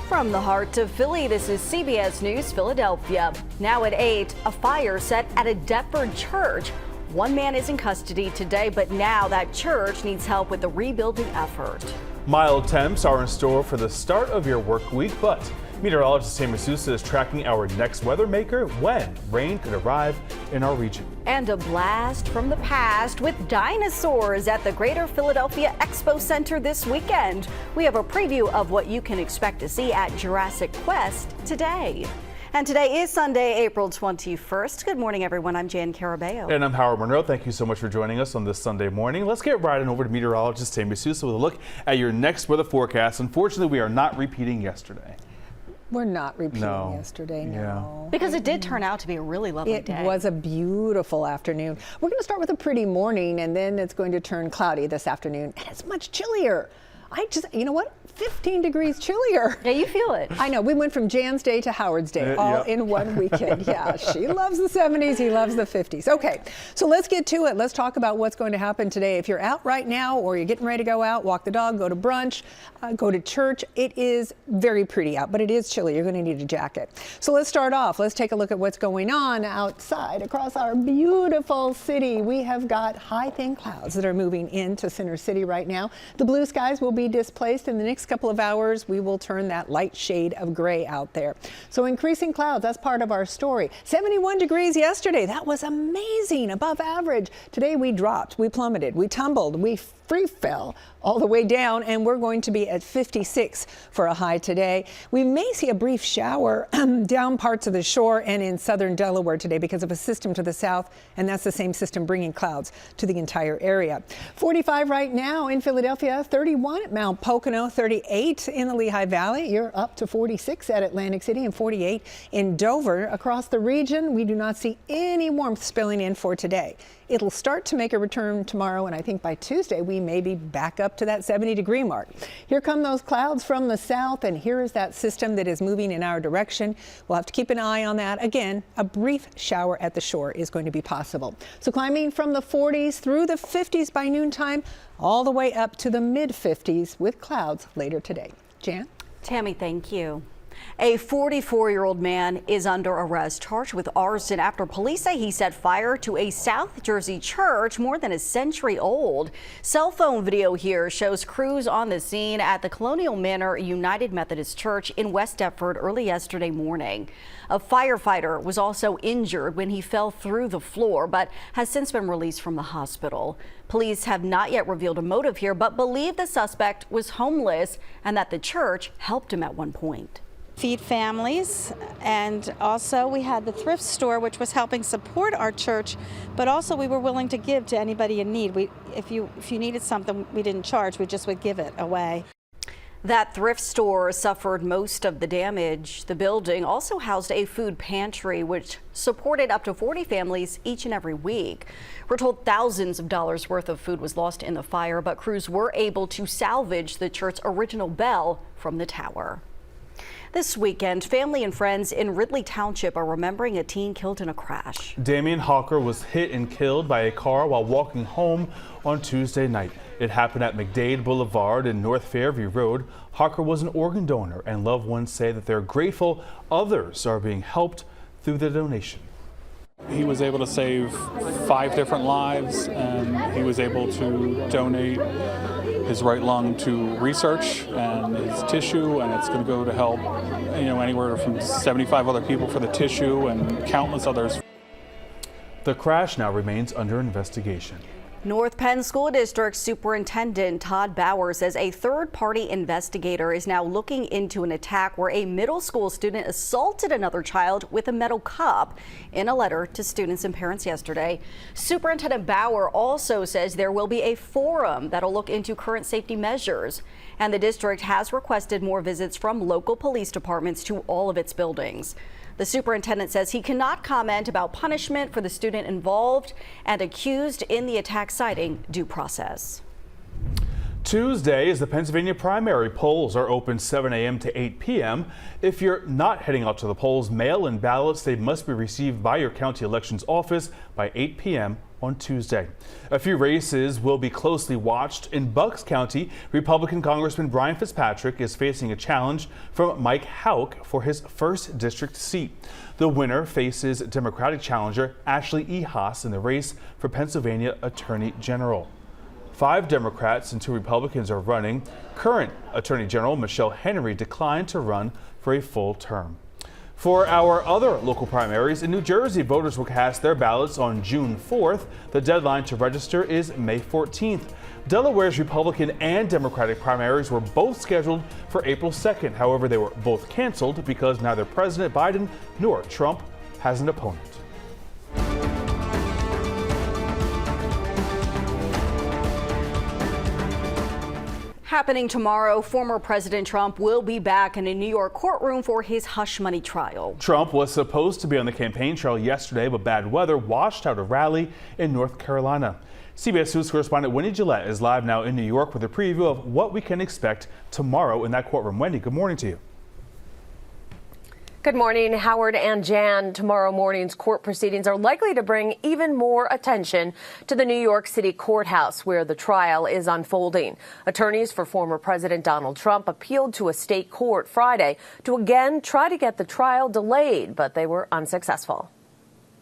From the heart of Philly, this is CBS News Philadelphia. Now at 8, a fire set at a Deptford church. One man is in custody today, but now that church needs help with the rebuilding effort. Mild temps are in store for the start of your work week, but meteorologist Damien Hocker is tracking our next weather maker when rain could arrive in our region. And a blast from the past with dinosaurs at the Greater Philadelphia Expo Center this weekend. We have a preview of what you can expect to see at Jurassic Quest today. And today is Sunday, April 21st. Good morning, everyone. I'm Jan Carabeo. And I'm Howard Monroe. Thank you so much for joining us on this Sunday morning. Let's get right on over to meteorologist Damien Hocker with a look at your next weather forecast. Unfortunately, we are not repeating yesterday. We're not repeating yesterday, no. Yeah. Because it did turn out to be a really lovely day. It was a beautiful afternoon. We're going to start with a pretty morning, and then it's going to turn cloudy this afternoon, and it's much chillier. You know what? 15 degrees chillier. Yeah, you feel it. I know. We went from Jan's Day to Howard's Day all in one weekend. Yeah, she loves the 70s. He loves the 50s. Okay, so let's get to it. Let's talk about what's going to happen today. If you're out right now or you're getting ready to go out, walk the dog, go to brunch, go to church, it is very pretty out, but it is chilly. You're going to need a jacket. So let's start off. Let's take a look at what's going on outside across our beautiful city. We have got high, thin clouds that are moving into Center City right now. The blue skies will be displaced in the next couple of hours. We will turn that light shade of gray out there. So increasing clouds, that's part of our story. 71 degrees yesterday. That was amazing, above average. Today we dropped, we plummeted, we tumbled, we free fell all the way down, and we're going to be at 56 for a high today. We may see a brief shower down parts of the shore and in southern Delaware today because of a system to the south, and that's the same system bringing clouds to the entire area. 45 right now in Philadelphia, 31 at Mount Pocono, 38 in the Lehigh Valley. You're up to 46 at Atlantic City and 48 in Dover. Across the region, we do not see any warmth spilling in for today. It'll start to make a return tomorrow, and I think by Tuesday we may be back up to that 70-degree mark. Here come those clouds from the south, and here is that system that is moving in our direction. We'll have to keep an eye on that. Again, a brief shower at the shore is going to be possible. So climbing from the 40s through the 50s by noontime, all the way up to the mid-50s with clouds later today. Jan? Tammy, thank you. A 44-year-old man is under arrest, charged with arson after police say he set fire to a South Jersey church more than a century old. Cell phone video here shows crews on the scene at the Colonial Manor United Methodist Church in West Deptford early yesterday morning. A firefighter was also injured when he fell through the floor, but has since been released from the hospital. Police have not yet revealed a motive here, but believe the suspect was homeless and that the church helped him at one point. Feed families, and also we had the thrift store, which was helping support our church, but also we were willing to give to anybody in need. If you needed something, we didn't charge, we just would give it away. That thrift store suffered most of the damage. The building also housed a food pantry, which supported up to 40 families each and every week. We're told thousands of dollars worth of food was lost in the fire, but crews were able to salvage the church's original bell from the tower. This weekend, family and friends in Ridley Township are remembering a teen killed in a crash. Damien Hocker was hit and killed by a car while walking home on Tuesday night. It happened at McDade Boulevard and North Fairview Road. Hocker was an organ donor, and loved ones say that they're grateful others are being helped through the donation. He was able to save 5 different lives, and he was able to donate his right lung to research and his tissue, and it's going to go to help, anywhere from 75 other people for the tissue and countless others. The crash now remains under investigation. North Penn School District Superintendent Todd Bauer says a third-party investigator is now looking into an attack where a middle school student assaulted another child with a metal cup. In a letter to students and parents yesterday, Superintendent Bauer also says there will be a forum that'll look into current safety measures, and the district has requested more visits from local police departments to all of its buildings. The superintendent says he cannot comment about punishment for the student involved and accused in the attack, citing due process. Tuesday is the Pennsylvania primary. Polls are open 7 a.m. to 8 p.m. If you're not heading out to the polls, mail-in ballots, they must be received by your county elections office by 8 p.m. on Tuesday. A few races will be closely watched. In Bucks County, Republican Congressman Brian Fitzpatrick is facing a challenge from Mike Houck for his 1st district seat. The winner faces Democratic challenger Ashley E. Haas in the race for Pennsylvania Attorney General. 5 Democrats and 2 Republicans are running. Current Attorney General Michelle Henry declined to run for a full term. For our other local primaries in New Jersey, voters will cast their ballots on June 4th. The deadline to register is May 14th. Delaware's Republican and Democratic primaries were both scheduled for April 2nd. However, they were both canceled because neither President Biden nor Trump has an opponent. Happening tomorrow, former President Trump will be back in a New York courtroom for his hush money trial. Trump was supposed to be on the campaign trail yesterday, but bad weather washed out a rally in North Carolina. CBS News correspondent Wendy Gillette is live now in New York with a preview of what we can expect tomorrow in that courtroom. Wendy, good morning to you. Good morning, Howard and Jan. Tomorrow morning's court proceedings are likely to bring even more attention to the New York City courthouse where the trial is unfolding. Attorneys for former President Donald Trump appealed to a state court Friday to again try to get the trial delayed, but they were unsuccessful.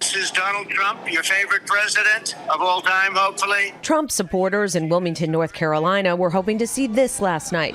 This is Donald Trump, your favorite president of all time, hopefully. Trump supporters in Wilmington, North Carolina were hoping to see this last night.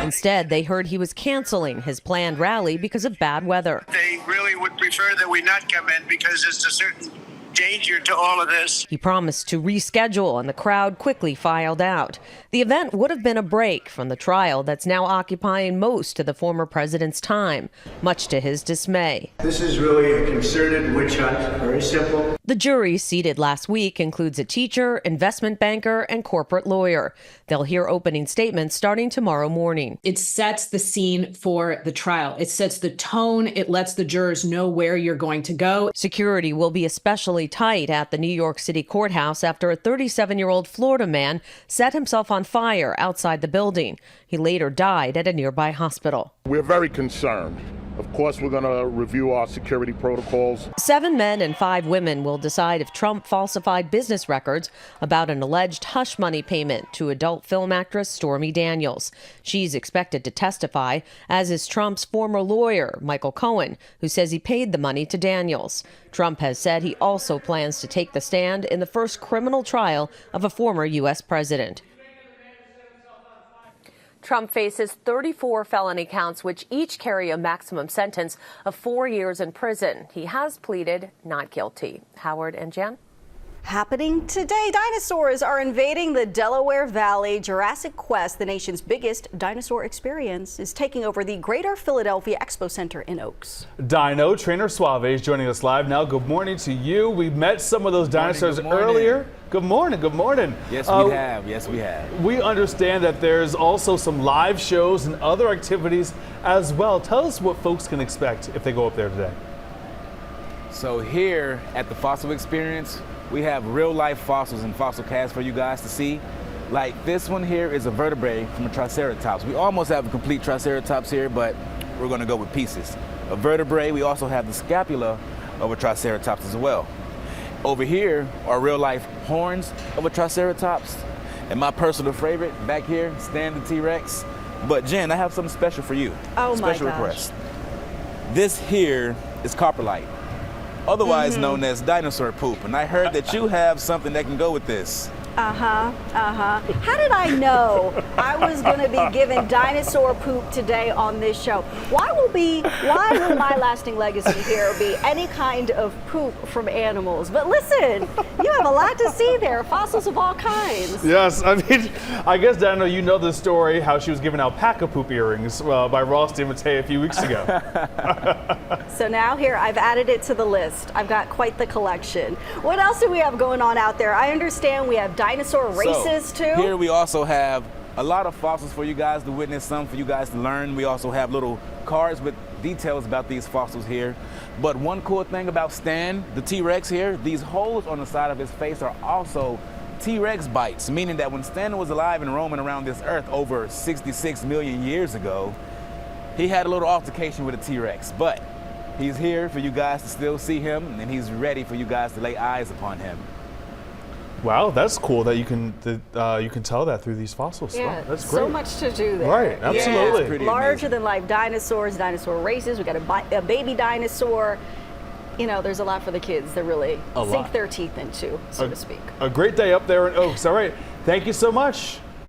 Instead, they heard he was canceling his planned rally because of bad weather. They really would prefer that we not come in because there's a certain danger to all of this. He promised to reschedule, and the crowd quickly filed out. The event would have been a break from the trial that's now occupying most of the former president's time, much to his dismay. This is really a concerted witch hunt, very simple. The jury seated last week includes a teacher, investment banker, and corporate lawyer. They'll hear opening statements starting tomorrow morning. It sets the scene for the trial. It sets the tone. It lets the jurors know where you're going to go. Security will be especially tight at the New York City courthouse after a 37-year-old Florida man set himself on fire outside the building. He later died at a nearby hospital. We're very concerned. Of course, we're going to review our security protocols. 7 men and 5 women will decide if Trump falsified business records about an alleged hush money payment to adult film actress Stormy Daniels. She's expected to testify, as is Trump's former lawyer, Michael Cohen, who says he paid the money to Daniels. Trump has said he also plans to take the stand in the first criminal trial of a former U.S. president. Trump faces 34 felony counts, which each carry a maximum sentence of 4 years in prison. He has pleaded not guilty. Howard and Jan? Happening today, dinosaurs are invading the Delaware Valley. Jurassic Quest, the nation's biggest dinosaur experience, is taking over the Greater Philadelphia Expo Center in Oaks. Dino trainer Suave is joining us live now. Good morning to you. We met some of those dinosaurs earlier. Good morning. Good morning. Yes, we have. Yes, we have. We understand that there's also some live shows and other activities as well. Tell us what folks can expect if they go up there today. So here at the Fossil Experience, we have real-life fossils and fossil casts for you guys to see. Like this one here is a vertebrae from a Triceratops. We almost have a complete Triceratops here, but we're going to go with pieces. A vertebrae, we also have the scapula of a Triceratops as well. Over here are real-life horns of a Triceratops. And my personal favorite, back here, Stan the T-Rex. But Jen, I have something special for you. Oh my gosh. Special request. This here is coprolite, otherwise known as dinosaur poop. And I heard that you have something that can go with this. How did I know I was going to be given dinosaur poop today on this show? Why will my lasting legacy here be any kind of poop from animals? But listen, you have a lot to see there, fossils of all kinds. Yes, I mean, I guess, Dino, you know the story, how she was given alpaca poop earrings by Ross DeMattei a few weeks ago. So now here, I've added it to the list. I've got quite the collection. What else do we have going on out there? I understand we have dinosaur races too. Here we also have a lot of fossils for you guys to witness, some for you guys to learn. We also have little cards with details about these fossils here. But one cool thing about Stan, the T-Rex here, these holes on the side of his face are also T-Rex bites, meaning that when Stan was alive and roaming around this earth over 66 million years ago, he had a little altercation with a T-Rex. But He's here for you guys to still see him, and he's ready for you guys to lay eyes upon him. Wow, that's cool that you can tell that through these fossils. Yeah, Wow, that's great. so much to do there. Right, absolutely. Yeah, pretty Larger amazing. than life dinosaurs, dinosaur races. We got a baby dinosaur. You know, there's a lot for the kids to really sink their teeth into, so to speak. A great day up there in Oaks. All right, thank you so much.